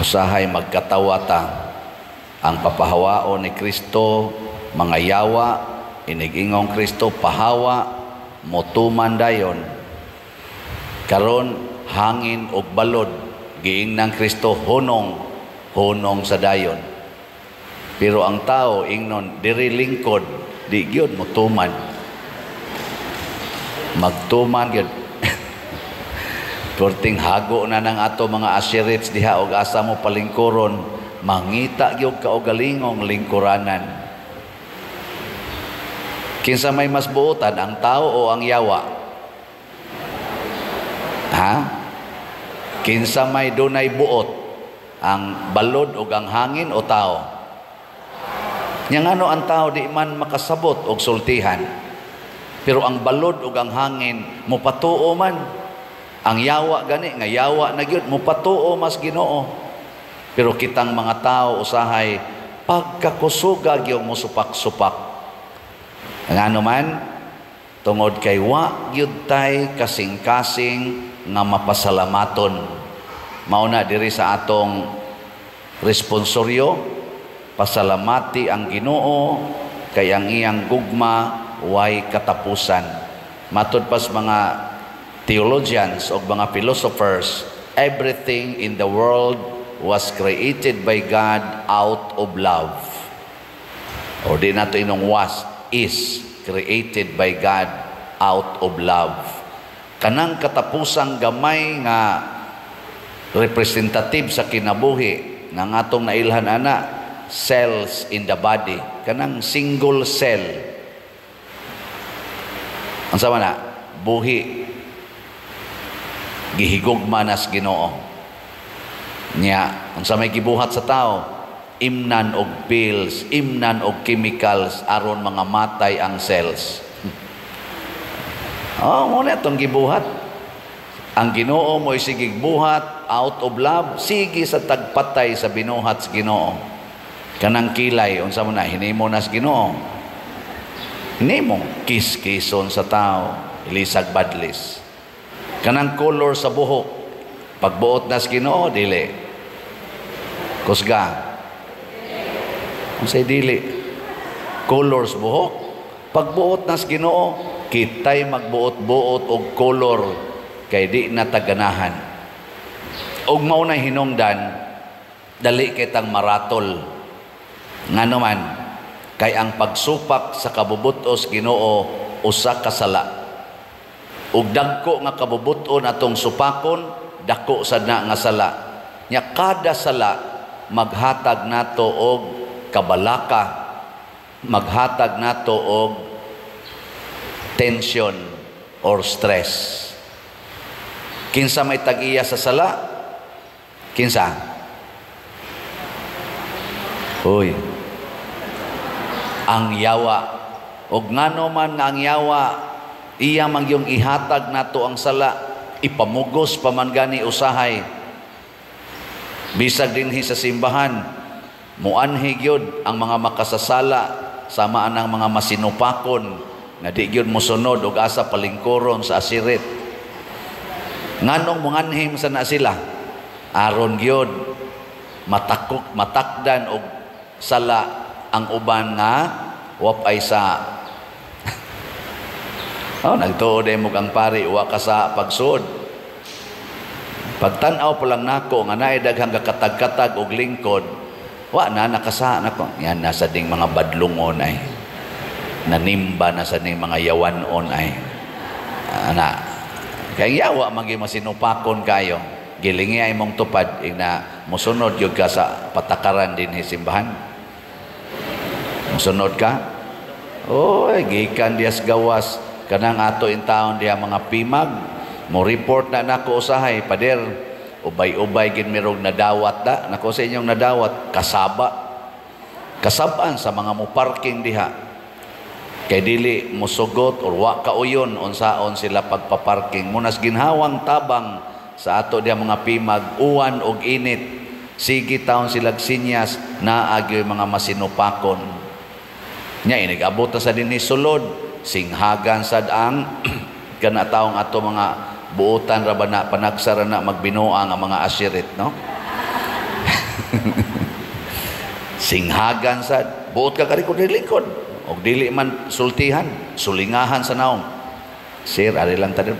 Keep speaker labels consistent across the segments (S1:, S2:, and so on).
S1: Usahay magkatawata ang papahawao ni Kristo, mga yawa, inigingong Kristo, pahawa, motuman dayon. Karon hangin og balod, giing ng Kristo, hunong sa dayon. Pero ang tao, ingnon, diri lingkod, di gyud motuman. Magtuman gyud. Porting hago na ng ato mga asirits diha og asa mo palingkuron, mangita gyud ka og galingong lingkuranan. Kinsa may mas buotan, ang tao o ang yawa? Ha? Kinsa may dunay buot, ang balod o ang hangin o tao? Yang ano ang tao di man makasabot og sultihan. Pero ang balod o ang hangin mopatuo man. Ang yawa gani nga yawa na gyud mopatuo mas Ginoo. Pero kitang mga tao usahay pagkakusuga gyud mo supak-supak. Ngano man tungod kay wa gyud tay kasing-kasing nga mapasalamaton. Mao na diri sa atong responsoryo, pasalamati ang Ginoo kay ang iyang gugma way katapusan. Matud pas mga theologians o mga philosophers, everything in the world was created by God out of love. O di nato inong was, is created by God out of love. Kanang katapusang gamay nga representative sa kinabuhi ng atong nailhan ana, cells in the body. Kanang single cell. Ang sama na, buhi. Gihigugma nas Ginoo niya. Ang sa may gibuhat sa tao, imnan og pills, imnan og chemicals aron mga matay ang cells. Muna itong gibuhat. Ang Ginoo mo'y sigig buhat out of love, sige sa tagpatay sa binuhat sa Ginoo. Kanang kilay, unsa mo na, hinimo nas Ginoo. Hinimo, kis-kison sa tao, ilisag badlis. Kanang color sa buhok, pagbuot nas Ginoo, dili. Kusga. Kung sa'y dili. Colors buhok, pagbuot nas Ginoo, kitay magbuot-buot og color, kay di na taganahan. Og maunay hinungdan, dali kitang maratol. Nga naman, kay ang pagsupak sa kabubutos Ginoo, usa ka sala. Ug dagko nga kabubuton atong supakon, dako sad na nga sala. Nya kada sala maghatag nato og kabalaka, maghatag nato og tension or stress. Kinsa may tag-iya sa sala? Kinsa? Uy. Ang yawa. Og ngano man nga ang yawa, iya man yung ihatag nato ang sala, ipamugos pa man gani usahay. Bisag dinhi sa simbahan, muanhi gyud ang mga makasasala sama anang mga masinupakon nga di gyud mosunod og asa palingkuron sa asirit. Nganong muanhim sana sila aron gyud matakdan og sala ang uban nga wapay sa nagtuod mo kang pari, uwa ka sa pagsuod. Pagtanaw pa lang nako, nga naay daghang kakatag-katag og lingkod, wa na, nakasa nako. Yan, nasa ding mga badlungon ay. Nanimba na sa ding mga yawanon ay. Kaya yawa, magi masinupakon kayo. Gilingi ay mong tupad, na musunod yun ka sa patakaran din simbahan. Musunod ka? Gikan diyas gawas. Kanang ato in taon diya mga pimag, mo report na nako usahay, pader, ubay-ubay gin mirog nadawat da, nako sa inyong nadawat, kasabaan sa mga mo parking diha. Kay dili musugot or wa kauyon unsaon sila pagpaparking. Munas ginhawang tabang sa ato diya mga pimag, uwan og init, sige taon silag sinyas, naagyo mga masinupakon. Nya inigabot sa dinhi sulod, singhagan sad ang kanataong ato mga buutan ra ba na panagsara na magbinuang ang mga asirit, no? Singhagan sad, buot ka karikod lingkod. Og dili man sultihan, sulingahan sa naong. Sir, ari lang tayo.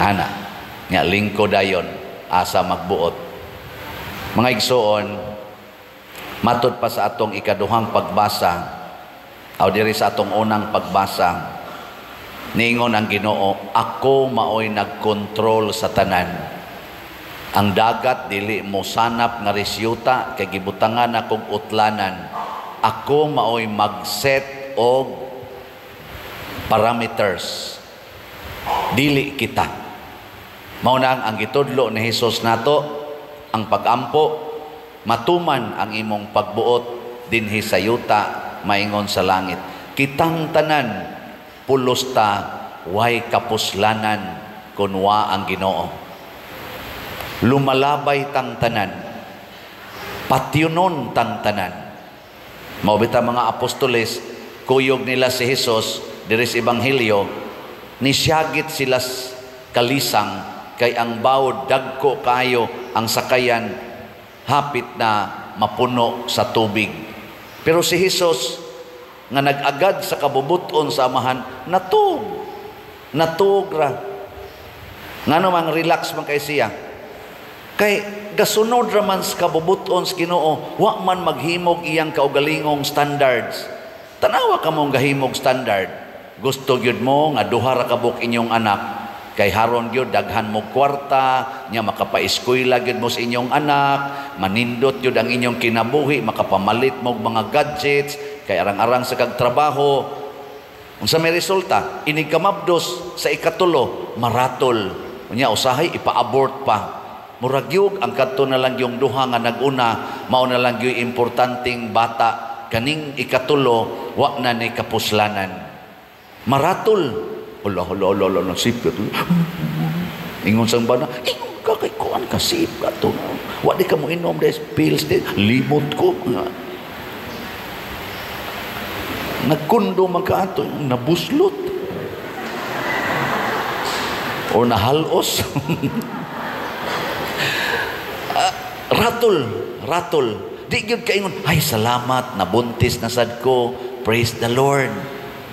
S1: Ana, nga lingkod dayon, asa magbuot. Mga igsoon, matod pa sa atong ikaduhang pagbasa, o diri sa atong unang pagbasa, niingon ang Ginoo, ako maoy nagkontrol sa tanan. Ang dagat dili mo sanap nga resyuta kay gibutangan akong utlanan. Ako maoy mag-set og parameters. Dili kita. Mao na ang gitudlo ni Hesus nato, ang pagampo, matuman ang imong pagbuot dinhi sa yuta maingon sa langit. Kitang tanan pulos ta way kapuslanan kunwa ang Ginoo. Lumalabay tang tanan, patyunon tang tanan. Mao bitaw mga apostoles, kuyog nila si Hesus diri sa ebanghelyo, nisyagit sila kalisang kay ang bawod dagko kayo ang sakayan hapit na mapuno sa tubig. Pero si Hesus nga nag-agad sa kabubuton sa amahan, natug ra. Ngano mang relax man kay siya. Kay gasunod raman sa kabubuton sa Ginoo, wa man maghimog iyang kaugalingong standards. Tanawa ka mong gahimog standard. Gusto gyud mo nga duha ra kabuk inyong anak, kay haron gyud daghan mo kwarta, nya makapa-eskwela gyud mo sa inyong anak, manindot gyud ang inyong kinabuhi, makapamalit mo mga gadgets, kay arang-arang sa kagtrabaho. Unsa may resulta? Inig kamabdos sa ikatulo, maratol. Unya usahay ipa-abort pa. Muragyog ang kadto na lang yung duha nga naguna, mao na lang yung importanteng bata, kaning ikatulo wa na ni kapuslanan. Maratol. Hala nasip ka to. Ingon sang bana, ingon ka kay kuan ka sip ka to. Wa di ka mo inom des pills de, limot ko. Nagkundo man ka ato, nabuslot. O nahalos. Ratol. Di gyud kaingon, ay salamat, nabuntis na sad ko. Praise the Lord.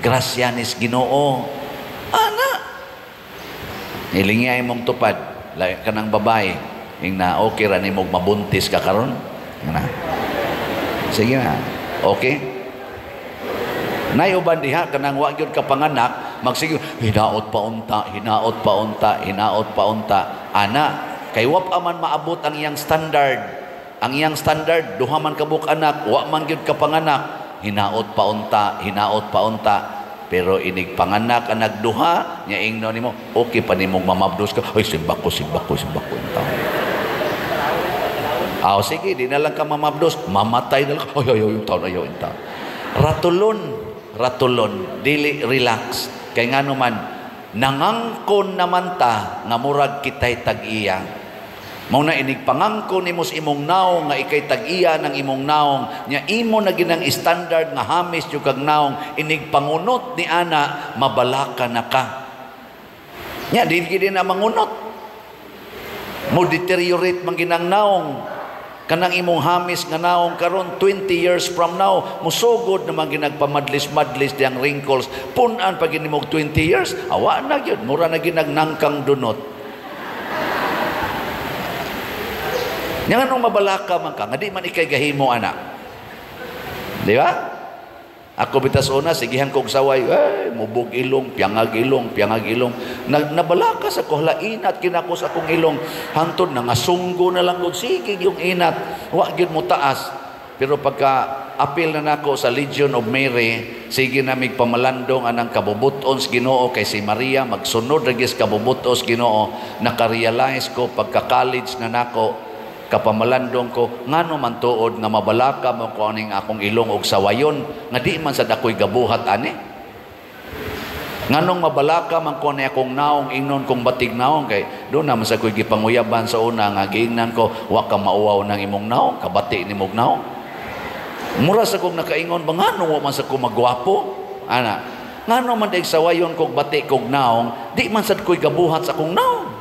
S1: Grasyanis Ginoo. Ana. Ilingay mong tupad. Like kanang babae. Ing na okay ra nimog mabuntis ka karon. Na. Sige na. Okay? Nay uban diha kanang wa gyud ka panganak, magsige hinaot pa unta. Ana, kay wa pa man maabot ang iyang standard. Ang iyang standard duha man kabuk anak, wa man gyud ka panganak, hinaot pa unta. Pero inig panganak ang nagduha, nya ingno nimo, okay pa nimong mamabdos ka. Ay simbak ko unta. Sige, di na lang ka mamabdos, mamatay na lang. Ay unta. Ratulon, dili relax. Kay ngano man, nangangkon naman ta nga murag kitay tag-iya. Mao na inig pangangkon nimo sa imong naong nga ikay tag-iya ng imong naong, nya imo na ginang standard nga hamis yung kag naong, inig pangunot ni ana, mabalaka na ka. Nya di na mangunot. Mo deteriorate man ginang naong. Kanang imong hamis nga naong karon 20 years from now, musugod naman ginagpamadlis-madlis diyang wrinkles. Punan pag inimog 20 years, awa na gyud, mura na ginagnangkang dunot. Nga anong mabalaka man ka, nga di man ikay gahimo anak. Di ba? Ako bitas una, sigihan kong saway, mubog ilong, piyangag ilong. Nabalaka sa kohla, inat kinako sa akong ilong. Hantod na nga sunggo na lang, sigig yung inat. Wa gyud mo taas. Pero pagka apil na nako sa Legion of Mary, sige na mig pamalandong anang kabubuton sa Ginoo kay si Maria, magsunod ragis kabubuton sa Ginoo, nakarealize ko pagka-college na nako, kapamalandong ko, ngano man tuod nga mabalaka mo ko aning akong ilong og sawayon, nga di man sa dakoy gabuhat ani. Nganong mabalaka man ko ni akong naong ingnon kong batig naong, kay doon naman sa ko'y gipanguyaban sa una nga giingnan ko, wa ka mauwaw ng imong naong, kabati ni mong naong. Mura sa kong nakaingon, ba ngano wa man sa kong magwapo? Ana, ngano man dahil sawayon kong bati kong naong, di man sa ko'y gabuhat sa akong naong.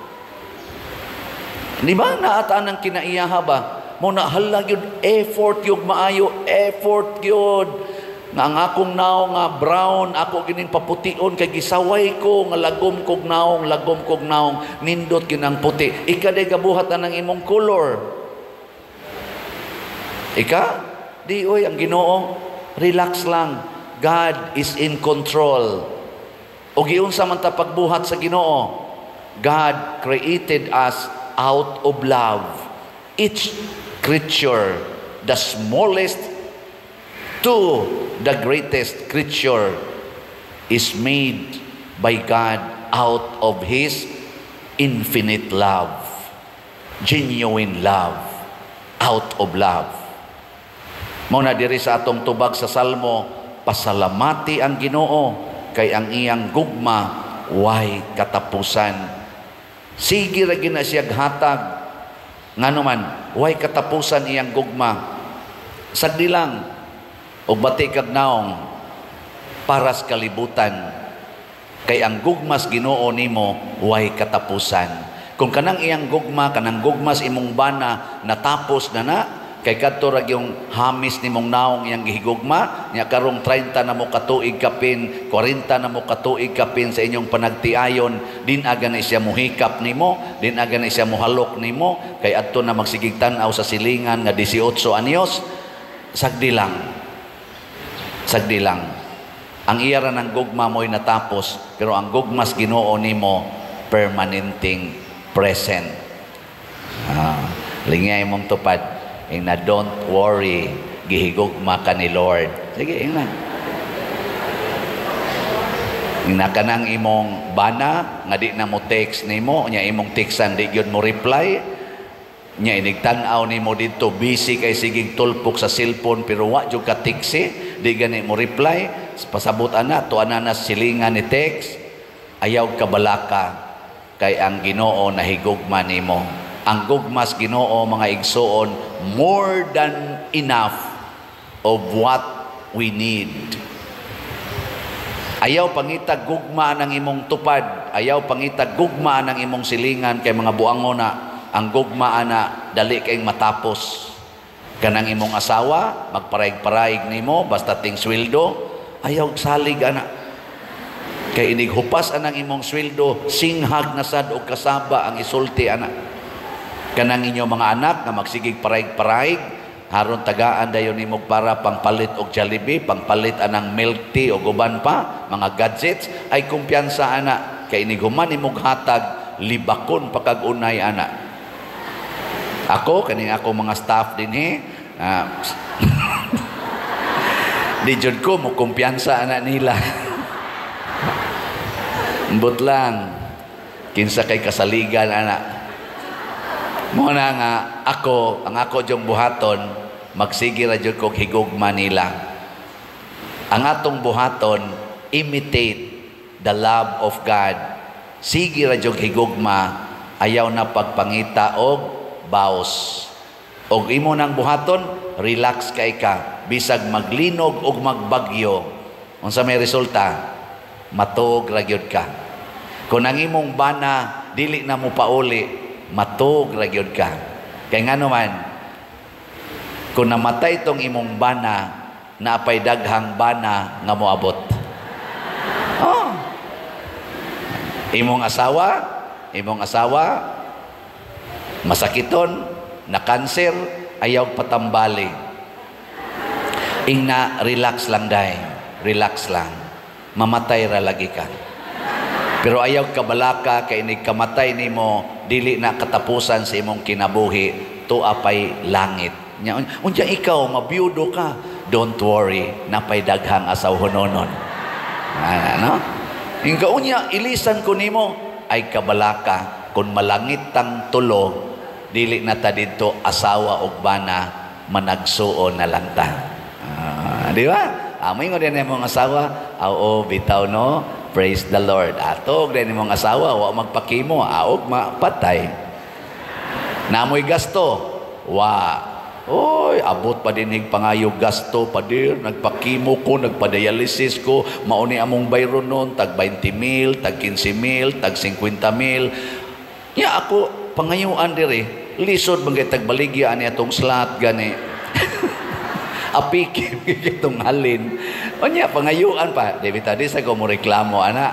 S1: Di ba? Naataan ng kinaiyaha ba? Mo na halag yun, effort yun, maayo, effort yun. Nga ang akong naong nga brown, ako gining papution, kay gisaway ko, nga lagom kog naong, nindot ginang puti. Ika day gabuhat na ng imong color. Ika? Di oy, ang Ginoo, relax lang. God is in control. O giunsa man ta pagbuhat sa Ginoo. God created us out of love. Each creature, the smallest to the greatest creature, is made by God out of His infinite love. Genuine love. Out of love. Muna diri sa atong tubag sa Salmo, pasalamati ang Ginoo kay ang iyang gugma way katapusan. Sige ra gina siya hatag. Ngano man, way katapusan iyang gugma. Sagdi lang og bati kag naong para sa kalibutan. Kay ang gugmas Ginoo nimo way katapusan. Kung kanang iyang gugma, kanang gugmas imong bana natapos na, kay kadto ra yung hamis nimong naong iyang gihigugma, nya karong 30 na mo katuig kapin, 40 na mo katuig kapin sa inyong panagtiayon, din aga na siya muhikap nimo, din aga na siya muhalok nimo, kay adto na magsigig tan-aw sa silingan nga 18 anyos. Sagdi lang. Sagdi lang. Ang iyara ng gugma mo'y natapos, pero ang gugmas Ginoo nimo permanenting present. Lingay mong tupad. Na don't worry, gihigugma ka ni Lord. Sige, ina. Ina ka nang imong bana, nga di na mo text nimo, nya imong textan di gyud mo reply, nya inigtan-aw nimo dito, busy kay sigig tulpok sa cellphone, pero wa jud ka texti, di gani mo reply, pasabot ana, tuan na silingan ni text, ayaw ka balaka, kay ang Ginoo nahigugma nimo. Ang gugmas Ginoo, mga igsoon, more than enough of what we need. Ayaw pangitag gugma ng imong tupad, ayaw pangitag gugma ng imong silingan, kay mga buangon na ang gugma ana dali kay matapos. Kanang imong asawa magparaig-paraig nimo basta ting sweldo, ayaw salig ana. Kay inig hupas anang imong sweldo, singhag na sad og kasaba ang isulti ana. Kanang inyo mga anak nga magsigig paraig-paraig, haron tagaan dayon nimo para pangpalit og Jollibee, pangpalit anang milk tea o guban pa, mga gadgets, ay kumpiyansa ana. Kay iniguman imong hatag, libakon pagkagunay ana. Ako, kaning ako mga staff din di jud ko mo kumpiyansa ana nila. Mbot lang, kinsa kay kasaligan ana. Muna nga ako, ang ako diyong buhaton, magsige ra diyong kong higugma nila. Ang atong buhaton, imitate the love of God. Sige ra diyong higugma, ayaw na pagpangita og baos. Og imo nang buhaton, relax kay ka. Bisag maglinog og magbagyo. Unsa may resulta? Matug ra gyud ka. Kung ang imong bana, dili na mo pauli, matug ra gyud ka. Kay ngano man, kung namatay tong imong bana, naapay daghang bana nga moabot. Oh. Imong asawa masakiton, na cancer, ayaw patambali. Ingna relax lang day, relax lang. Mamatay ra lagi ka. Pero ayaw ka balaka kay inig kamatay nimo, dili na katapusan sa imong kinabuhi, tuapay langit. Unya ikaw mabiyudo ka, don't worry, napay daghang asawhononon. Ano? Ingka unya ilisan ko nimo, ay kabalaka kun malangit tang tulo, dili na ta didto asawa og bana, managsuon na lang ta. Di ba? Amoy ngo din imong asawa, oo bitaw no. Praise the Lord. Atog din imong asawa, wa magpakimo, aog mapatay. Namoy gasto, wa. Oy, abot pa din hig pangayog gasto pa dir, nagpakimo ko, nagpadialysis ko, mauni among bayron nun, tag 20,000, tag 15,000, tag 50,000. Ya ako, pangayuan dire, lisod bagay tagbaligya ani atong slot gani. Apik itong halin. O niya, pangayuan pa. Di bitadi sa ko mo reklamo, ana.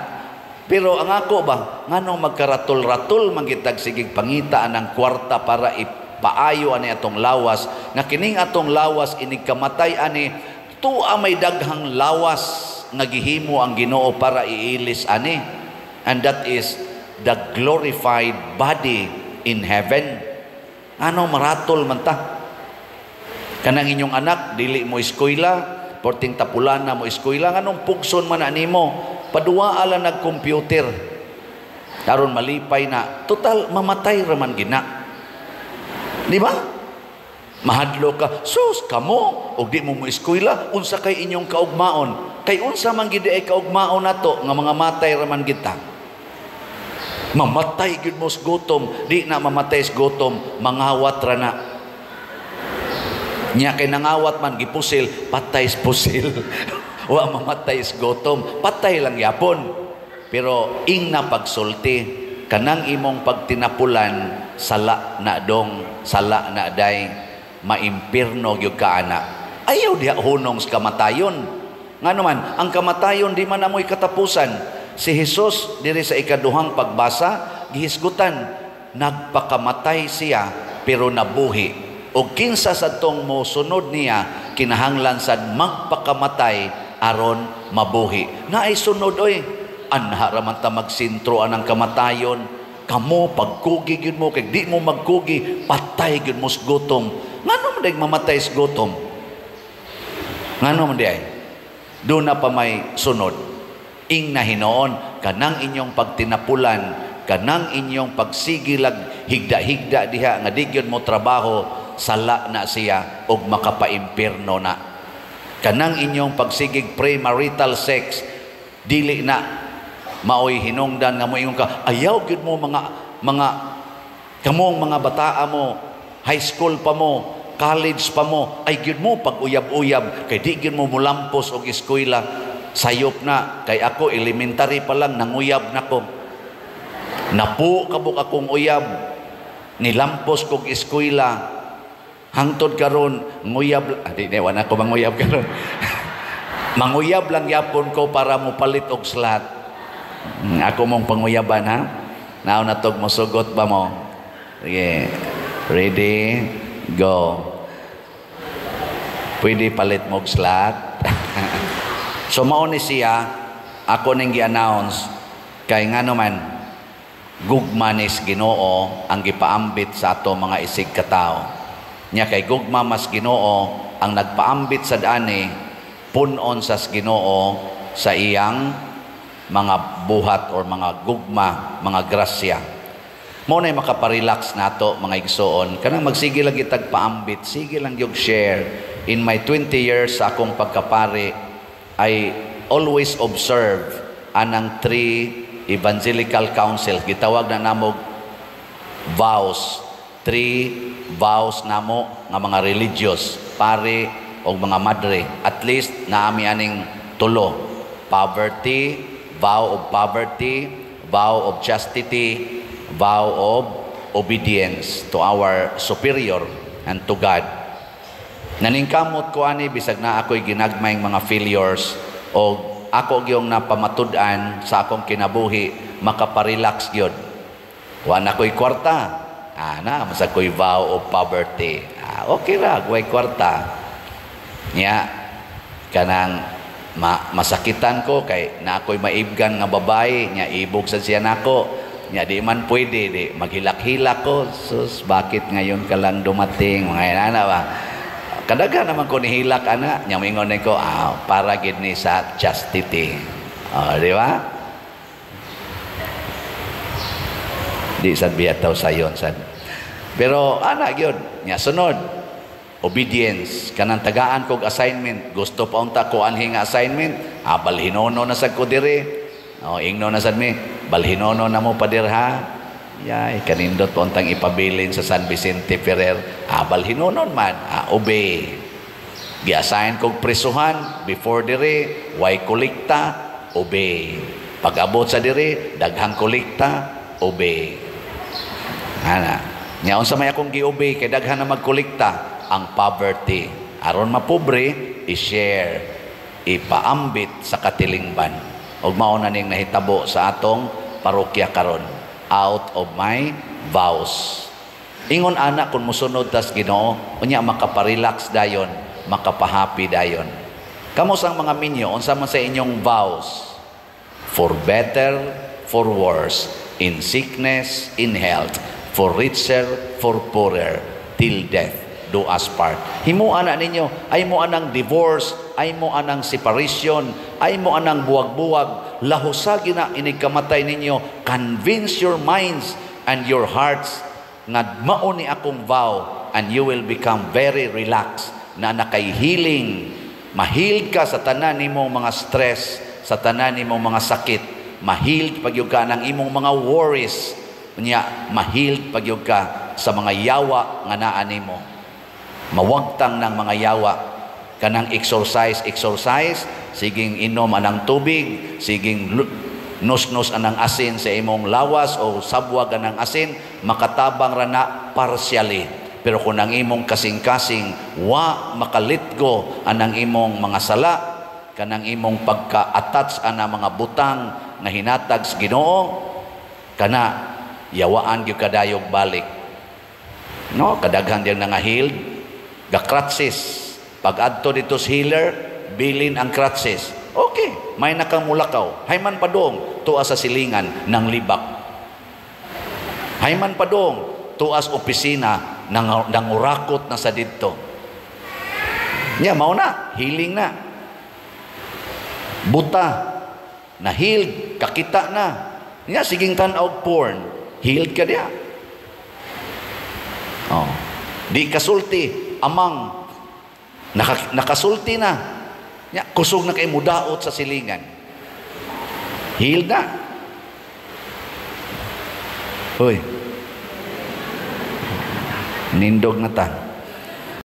S1: Pero ang ako ba, nganong magkaratul-ratul mangitag sigig pangita ng kwarta para ipaayo ani atong lawas, na kining atong lawas inigkamatay ani, tuwa may daghang lawas nga gihimo ang Ginoo para iilis ani. And that is the glorified body in heaven. Ano maratol man ta? Kanang inyong anak, dili mo eskwela, porting tapulan na mo eskwela, anong pugson man animo, padua ala nag-computer. Karon malipay na, total mamatay raman gina. Di ba? Mahadlo ka, sus, kamo, o di mo mo eskwela, unsa kay inyong kaugmaon. Kay unsa man gid ay kaugmaon nato nga mga matay raman kita. Mamatay gid mo sa gutom, di na mamatay sa gutom, mangawat ra na. Nya kay nangawat man gipusil, patay sa pusil. Wa mamatay sa gutom, patay lang yapon. Pero ing na pagsulti, kanang imong pagtinapulan, sala na dong, sala na day, maimpirno gyud ka ana. Ayaw diha hunong sa kamatayon. Nganuman, ang kamatayon di man amoy katapusan. Si Jesus diri sa ikaduhang pagbasa, gihisgutan, nagpakamatay siya pero nabuhi. O kinsa sa tong mo sunod niya, kinahanglan sad magpakamatay aron mabuhi. Naay sunod oy, anha raman ta magsintro anang kamatayon. Kamo pagkugi gyud mo kay di mo magkugi, patay gyud mo sa gutom. Ngano man day mamatay sa gutom? Ngano man day? Do na pa may sunod. Ing na hinoon kanang inyong pagtinapulan, kanang inyong pagsigilag higda-higda diha nga di gyud mo trabaho, sala na siya og makapaimpirno na. Kanang inyong pagsigig premarital sex, dili na maoy hinungdan nga mo ingon ka, ayaw gyud mo mga kamong mga bataa mo, high school pa mo, college pa mo, ay gyud mo pag uyab-uyab kay di gyud mo mulampos og eskwela. Sayop na kay ako elementary pa lang nanguyab nako. Napu kabuk akong uyab, nilampos kog eskwela. Hangtod karon nguyab, di wala ko manguyab karon. Manguyab lang yapon ko para mo palit og slot. Ako mong panguyaban ha. Now na tog mosugot ba mo? Sige. Ready? Go. Pwede palit mo og slot. So mao ni siya, ako ning gi-announce kay ngano man gugma ni Ginoo ang gipaambit sa ato mga isig katawo. Nya kay gugma mas Ginoo ang nagpaambit sa dani, punon sa Ginoo sa iyang mga buhat or mga gugma, mga grasya. Mo nay makaparelax nato mga igsoon, kanang magsige lang gitag paambit, sige lang yung share. In my 20 years sa akong pagkapari, I always observe anang 3 evangelical council, gitawag na namog vows, 3 vows namo nga mga religious, pare o mga madre, at least naami aning tulo: poverty, vow of poverty, vow of chastity, vow of obedience to our superior and to God. Naningkamot ko ani bisag na ako'y ginagmayng mga failures o ako gyung napamatud-an sa akong kinabuhi, makaparelax gyud. Wa na ko'y kwarta. Na masa ko'y vow of poverty. Okay ra, way kwarta. Nya kanang masakitan ko kay na ako'y maibgan nga babae, nya ibog sa siya nako. Nya di man pwede, di maghilak-hilak ko. Sus, bakit ngayon ka lang dumating? Mga inana ba? Kadaga naman ko nihilak ana, nya mingon ko, para gid ni sa chastity. Di ba? Di sad biyataw sayon sad. Pero ana gyud, nya sunod, obedience. Kanang tagaan kog assignment, gusto pa unta ko anhi nga assignment, balhinono na sad ko dire. Ingno na sad mi, balhinono na mo pa dirha. Yay, kanindot po untang ipabilin sa San Vicente Ferrer. Balhinonon man, obey. Gi-assign kog presuhan, before dire, way kolekta, obey. Pag abot sa dire, daghang kolekta, obey. Ana. Nya unsa may akong giobey kay daghan na magkolekta ang poverty. Aron mapobre, i-share, ipaambit sa katilingban. Ug mao na ning nahitabo sa atong parokya karon. Out of my vows. Ingon ana kung musunod tas Ginoo, unya makaparelax dayon, makapahappy dayon. Kamo sang mga minyo, unsa man sa inyong vows? For better, for worse, in sickness, in health, for richer, for poorer, till death do us part. Himo ana ninyo, ay mo anang divorce, ay mo anang separation, ay mo anang buwag-buwag, lahusagi na inigkamatay ninyo, convince your minds and your hearts nga mao ni akong vow, and you will become very relaxed na nakay healing. Mahiled ka sa tanan nimong mga stress, sa tanan nimong mga sakit. Mahiled pagyud ka ng imong mga worries. Nya mahiled pagyud ka sa mga yawa nga naa nimo. Mawagtang ng mga yawa. Kanang exercise, siging inom anang tubig, siging nus-nus anang asin sa imong lawas o sabwag anang asin, makatabang ra na partially. Pero kung ang imong kasing-kasing wa makalitgo anang imong mga sala, kanang imong pagka-attach ana mga butang nga hinatag sa Ginoo, kana yawaan gyud kadayog balik. No, kadaghan diyang nangahil, ga-crutches. Pag adto dito sa healer, bilin ang crutches. Okay, may nakamulakaw. Hayman padong, tuas sa silingan ng libak. Hayman padong, tuas opisina ng urakot na sa dito. Nya, mao na, healing na. Buta, na healed, kakita na. Nya, siging tanaw porn, healed ka diya. Oh. Di kasulti, amang, nakasulti na. Ya, kusog na kay mudaot sa silingan. Healed na. Hoy. Nindog na ta.